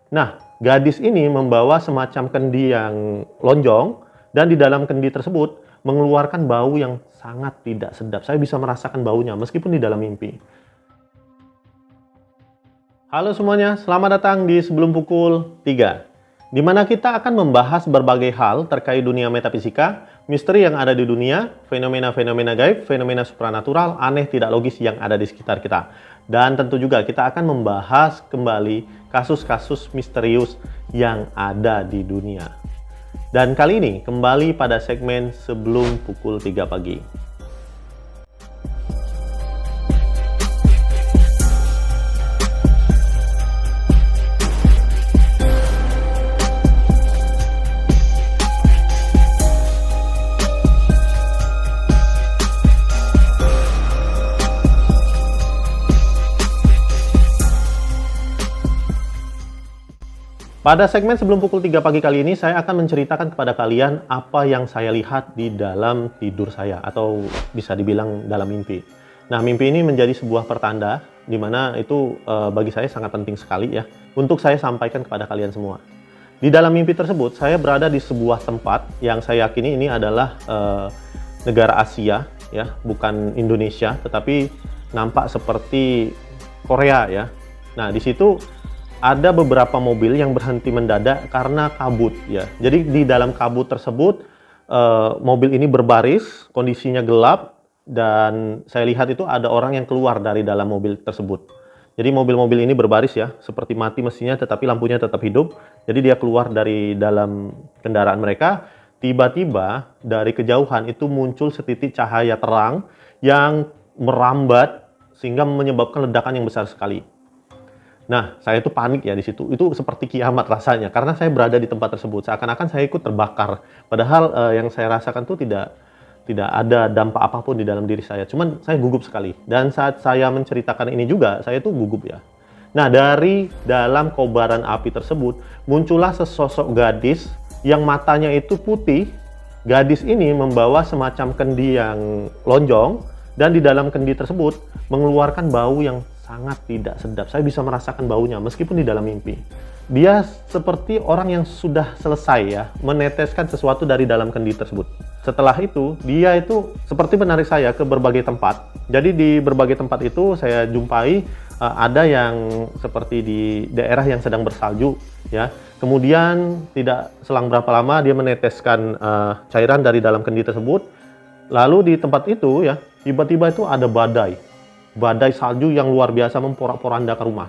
Nah, gadis ini membawa semacam kendi yang lonjong dan di dalam kendi tersebut mengeluarkan bau yang sangat tidak sedap. Saya bisa merasakan baunya meskipun di dalam mimpi. Halo semuanya, selamat datang di Sebelum Pukul 3, di mana kita akan membahas berbagai hal terkait dunia metafisika, misteri yang ada di dunia, fenomena-fenomena gaib, fenomena supranatural, aneh tidak logis yang ada di sekitar kita. Dan tentu juga kita akan membahas kembali kasus-kasus misterius yang ada di dunia. Dan kali ini kembali pada segmen Sebelum Pukul 3 pagi. Pada segmen Sebelum Pukul 3 pagi kali ini, saya akan menceritakan kepada kalian apa yang saya lihat di dalam tidur saya, atau bisa dibilang dalam mimpi. Nah, mimpi ini menjadi sebuah pertanda, di mana itu bagi saya sangat penting sekali ya, untuk saya sampaikan kepada kalian semua. Di dalam mimpi tersebut, saya berada di sebuah tempat yang saya yakini ini adalah negara Asia, ya, bukan Indonesia, tetapi nampak seperti Korea ya. Nah, di situ ada beberapa mobil yang berhenti mendadak karena kabut ya. Jadi di dalam kabut tersebut mobil ini berbaris, kondisinya gelap, dan saya lihat itu ada orang yang keluar dari dalam mobil tersebut. Jadi mobil-mobil ini berbaris ya, seperti mati mesinnya tetapi lampunya tetap hidup. Jadi dia keluar dari dalam kendaraan mereka. Tiba-tiba dari kejauhan itu muncul setitik cahaya terang yang merambat sehingga menyebabkan ledakan yang besar sekali. Nah, saya itu panik ya di situ. Itu seperti kiamat rasanya karena saya berada di tempat tersebut. Seakan-akan saya ikut terbakar. Padahal yang saya rasakan tuh tidak ada dampak apapun di dalam diri saya. Cuman saya gugup sekali. Dan saat saya menceritakan ini juga, saya tuh gugup ya. Nah, dari dalam kobaran api tersebut muncullah sesosok gadis yang matanya itu putih. Gadis ini membawa semacam kendi yang lonjong dan di dalam kendi tersebut mengeluarkan bau yang sangat tidak sedap. Saya bisa merasakan baunya meskipun di dalam mimpi. Dia seperti orang yang sudah selesai ya, meneteskan sesuatu dari dalam kendi tersebut. Setelah itu, dia itu seperti menarik saya ke berbagai tempat. Jadi di berbagai tempat itu saya jumpai ada yang seperti di daerah yang sedang bersalju ya. Kemudian tidak selang berapa lama dia meneteskan cairan dari dalam kendi tersebut. Lalu di tempat itu ya, tiba-tiba itu ada badai salju yang luar biasa memporak-porandakan rumah.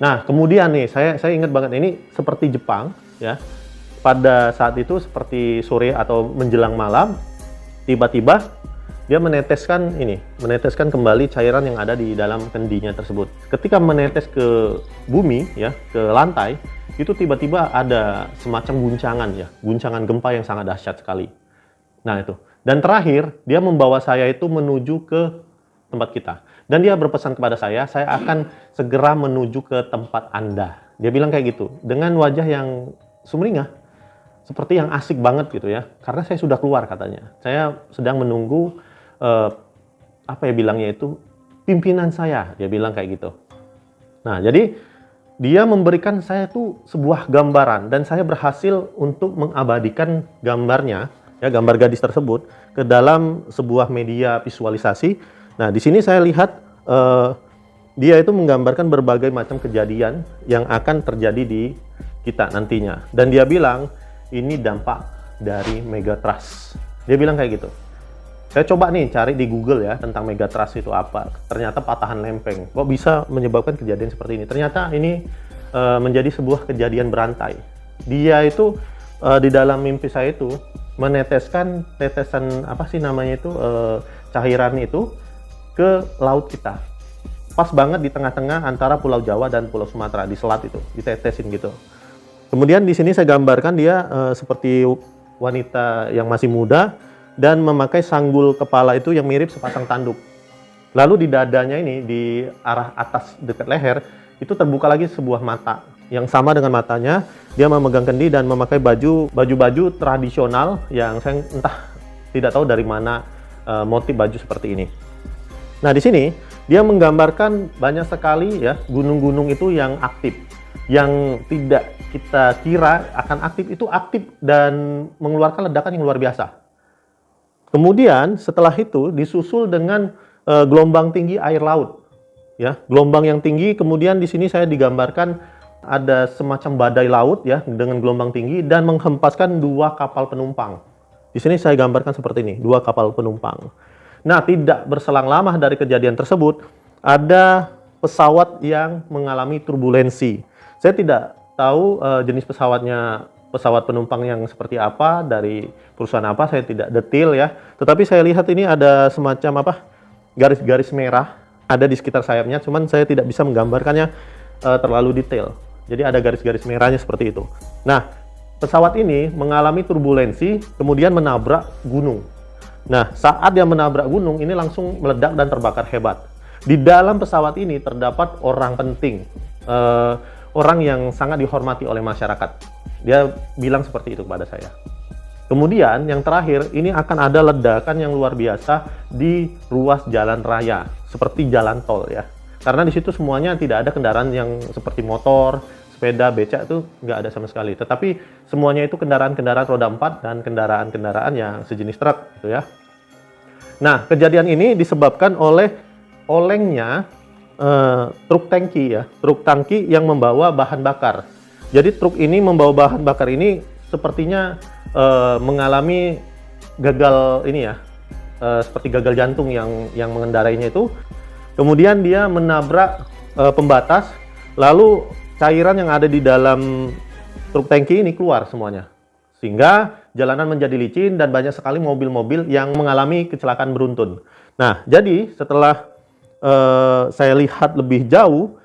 Nah, kemudian nih saya ingat banget ini seperti Jepang ya. Pada saat itu seperti sore atau menjelang malam, tiba-tiba dia meneteskan kembali cairan yang ada di dalam kendinya tersebut. Ketika menetes ke bumi ya, ke lantai, itu tiba-tiba ada semacam guncangan gempa yang sangat dahsyat sekali. Nah, itu. Dan terakhir, dia membawa saya itu menuju ke tempat kita. Dan dia berpesan kepada saya akan segera menuju ke tempat Anda. Dia bilang kayak gitu, dengan wajah yang sumringah, seperti yang asik banget gitu ya. Karena saya sudah keluar katanya. Saya sedang menunggu, pimpinan saya. Dia bilang kayak gitu. Nah, jadi dia memberikan saya tuh sebuah gambaran. Dan saya berhasil untuk mengabadikan gambarnya, ya, gambar gadis tersebut, ke dalam sebuah media visualisasi. Nah, di sini saya lihat dia itu menggambarkan berbagai macam kejadian yang akan terjadi di kita nantinya. Dan dia bilang, ini dampak dari Megatrust. Dia bilang kayak gitu. Saya coba nih cari di Google ya tentang Megatrust itu apa. Ternyata patahan lempeng. Kok bisa menyebabkan kejadian seperti ini? Ternyata ini menjadi sebuah kejadian berantai. Dia itu di dalam mimpi saya itu meneteskan tetesan cairan itu ke laut kita. Pas banget di tengah-tengah antara Pulau Jawa dan Pulau Sumatera, di selat itu, ditetesin gitu. Kemudian di sini saya gambarkan dia seperti wanita yang masih muda dan memakai sanggul kepala itu yang mirip sepasang tanduk. Lalu di dadanya ini, di arah atas dekat leher, itu terbuka lagi sebuah mata. Yang sama dengan matanya, dia memegang kendi dan memakai baju tradisional yang saya entah tidak tahu dari mana motif baju seperti ini. Nah, di sini dia menggambarkan banyak sekali ya gunung-gunung itu yang aktif. yang tidak kita kira akan aktif itu aktif dan mengeluarkan ledakan yang luar biasa. Kemudian setelah itu disusul dengan gelombang tinggi air laut. Ya, gelombang yang tinggi, kemudian di sini saya digambarkan ada semacam badai laut ya dengan gelombang tinggi dan menghempaskan 2 kapal penumpang. Di sini saya gambarkan seperti ini, 2 kapal penumpang. Nah, tidak berselang lama dari kejadian tersebut, ada pesawat yang mengalami turbulensi. Saya tidak tahu jenis pesawatnya, pesawat penumpang yang seperti apa, dari perusahaan apa, saya tidak detail ya. Tetapi saya lihat ini ada semacam garis-garis merah ada di sekitar sayapnya, cuman saya tidak bisa menggambarkannya terlalu detail. Jadi ada garis-garis merahnya seperti itu. Nah, pesawat ini mengalami turbulensi, kemudian menabrak gunung. Nah, saat dia menabrak gunung, ini langsung meledak dan terbakar hebat. Di dalam pesawat ini terdapat orang penting, orang yang sangat dihormati oleh masyarakat. Dia bilang seperti itu kepada saya. Kemudian yang terakhir, ini akan ada ledakan yang luar biasa di ruas jalan raya, seperti jalan tol ya. Karena di situ semuanya tidak ada kendaraan yang seperti motor, sepeda, becak itu nggak ada sama sekali. Tetapi semuanya itu kendaraan-kendaraan roda 4 dan kendaraan-kendaraan yang sejenis truk gitu ya. Nah, kejadian ini disebabkan oleh olengnya truk tangki ya, truk tangki yang membawa bahan bakar. Jadi truk ini membawa bahan bakar ini sepertinya mengalami gagal ini ya, seperti gagal jantung yang mengendarainya itu. Kemudian dia menabrak pembatas, lalu cairan yang ada di dalam truk tangki ini keluar semuanya. Sehingga jalanan menjadi licin dan banyak sekali mobil-mobil yang mengalami kecelakaan beruntun. Nah, jadi setelah saya lihat lebih jauh,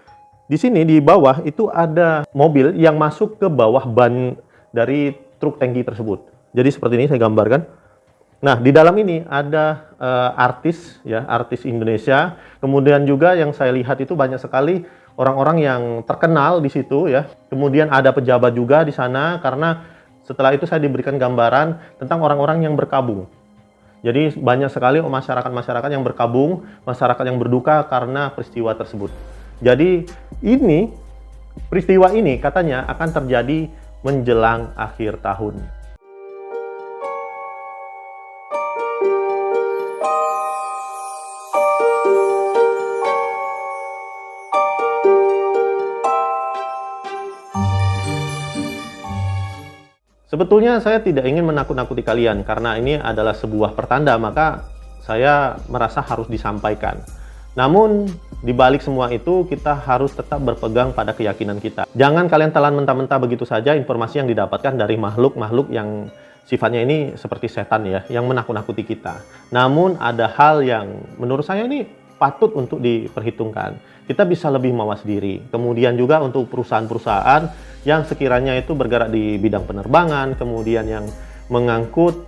di sini di bawah itu ada mobil yang masuk ke bawah ban dari truk tangki tersebut. Jadi seperti ini saya gambarkan. Nah, di dalam ini ada artis ya, artis Indonesia. Kemudian juga yang saya lihat itu banyak sekali orang-orang yang terkenal di situ ya. Kemudian ada pejabat juga di sana, karena setelah itu saya diberikan gambaran tentang orang-orang yang berkabung. Jadi banyak sekali masyarakat-masyarakat yang berkabung, masyarakat yang berduka karena peristiwa tersebut. Jadi ini, peristiwa ini katanya akan terjadi menjelang akhir tahun. Sebetulnya saya tidak ingin menakut-nakuti kalian karena ini adalah sebuah pertanda, maka saya merasa harus disampaikan. Namun di balik semua itu kita harus tetap berpegang pada keyakinan kita. Jangan kalian telan mentah-mentah begitu saja informasi yang didapatkan dari makhluk-makhluk yang sifatnya ini seperti setan ya, yang menakut-nakuti kita. Namun ada hal yang menurut saya ini patut untuk diperhitungkan. Kita bisa lebih mawas diri. Kemudian juga untuk perusahaan-perusahaan yang sekiranya itu bergerak di bidang penerbangan, kemudian yang mengangkut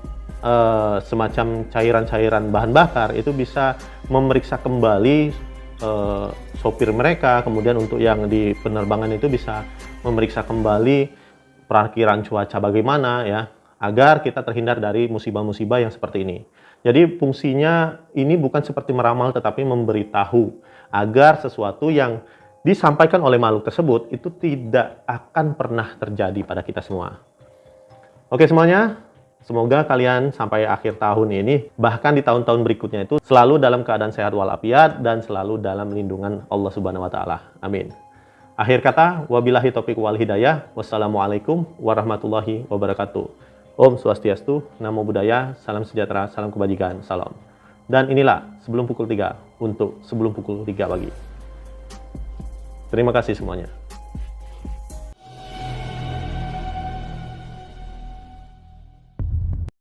semacam cairan-cairan bahan bakar, itu bisa memeriksa kembali sopir mereka. Kemudian untuk yang di penerbangan itu bisa memeriksa kembali perakiraan cuaca bagaimana ya, agar kita terhindar dari musibah-musibah yang seperti ini. Jadi fungsinya ini bukan seperti meramal, tetapi memberitahu agar sesuatu yang disampaikan oleh makhluk tersebut itu tidak akan pernah terjadi pada kita semua. Oke semuanya, semoga kalian sampai akhir tahun ini, bahkan di tahun-tahun berikutnya itu selalu dalam keadaan sehat walafiat dan selalu dalam lindungan Allah Subhanahu wa Ta'ala. Amin. Akhir kata, wabillahi taufiq wal hidayah. Wassalamualaikum warahmatullahi wabarakatuh. Om Swastiastu, Namo Buddhaya, salam sejahtera, salam kebajikan, salam. Dan inilah sebelum pukul 3 untuk sebelum pukul 3 pagi. Terima kasih semuanya.